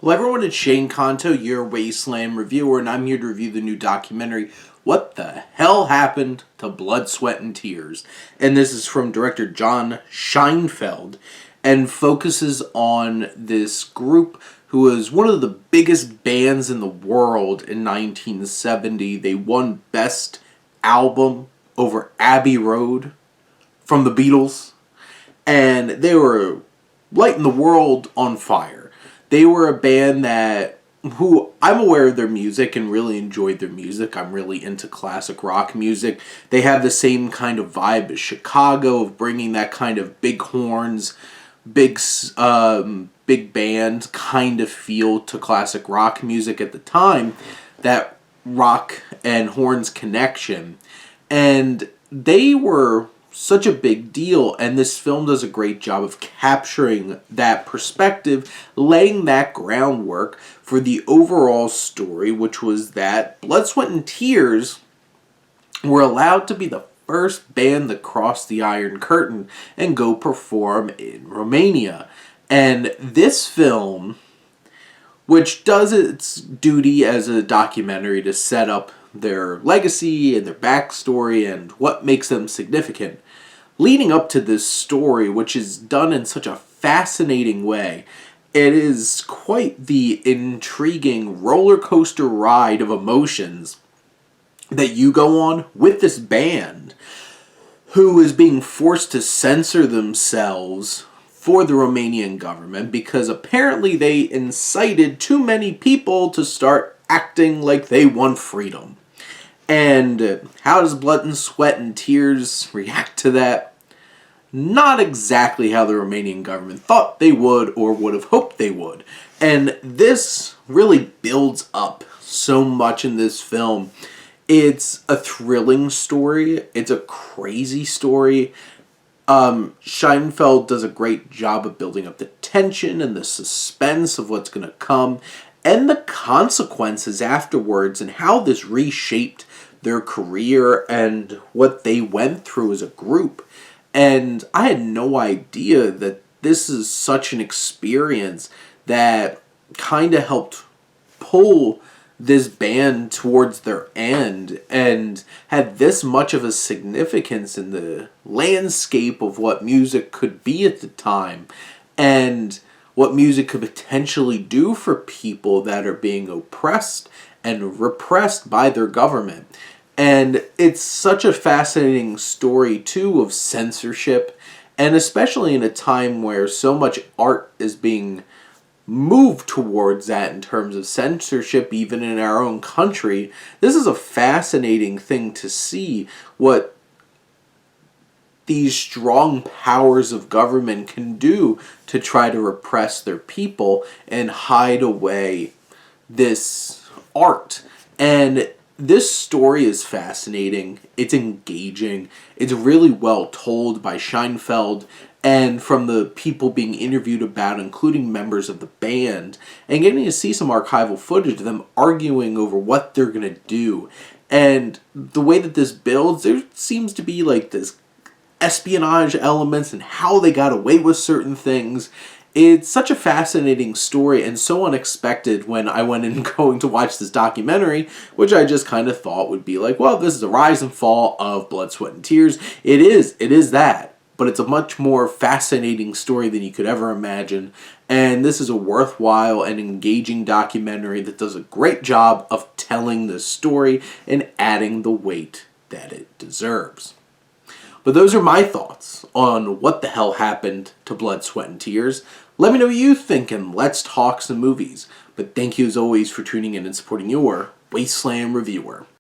Hello everyone, it's Shane Kanto, your Wasteland reviewer, and I'm here to review the new documentary, What the Hell Happened to Blood, Sweat, and Tears? And this is from director John Scheinfeld, and focuses on this group who was one of the biggest bands in the world in 1970. They won Best Album over Abbey Road from the Beatles, and they were lighting the world on fire. They were a band who I'm aware of their music and really enjoyed their music. I'm really into classic rock music. They have the same kind of vibe as Chicago, of bringing that kind of big horns, big band kind of feel to classic rock music at the time, that rock and horns connection. And they were such a big deal, and this film does a great job of capturing that perspective, laying that groundwork for the overall story, which was that Blood, Sweat, and Tears were allowed to be the first band to cross the Iron Curtain and go perform in Romania. And this film, which does its duty as a documentary to set up their legacy and their backstory and what makes them significant, leading up to this story, which is done in such a fascinating way, it is quite the intriguing roller coaster ride of emotions that you go on with this band, who is being forced to censor themselves for the Romanian government because apparently they incited too many people to start acting like they want freedom. And how does Blood and Sweat and Tears react to that? Not exactly how the Romanian government thought they would or would have hoped they would. And this really builds up so much in this film. It's a thrilling story. It's a crazy story. Scheinfeld does a great job of building up the tension and the suspense of what's going to come and the consequences afterwards, and how this reshaped their career and what they went through as a group. And I had no idea that this is such an experience that kind of helped pull this band towards their end and had this much of a significance in the landscape of what music could be at the time and what music could potentially do for people that are being oppressed and repressed by their government. And it's such a fascinating story, too, of censorship, and especially in a time where so much art is being moved towards that in terms of censorship, even in our own country. This is a fascinating thing to see, what these strong powers of government can do to try to repress their people and hide away this art. And this story is fascinating, it's engaging, it's really well told by Scheinfeld and from the people being interviewed about, including members of the band, and getting to see some archival footage of them arguing over what they're going to do. And the way that this builds, there seems to be like this espionage elements and how they got away with certain things. It's such a fascinating story and so unexpected when I went in going to watch this documentary, which I just kind of thought would be like, well, this is a rise and fall of Blood, Sweat, and Tears. It is that, but it's a much more fascinating story than you could ever imagine. And this is a worthwhile and engaging documentary that does a great job of telling the story and adding the weight that it deserves. But those are my thoughts on what the hell happened to Blood, Sweat, and Tears. Let me know what you think, and let's talk some movies. But thank you as always for tuning in and supporting your Wasteland reviewer.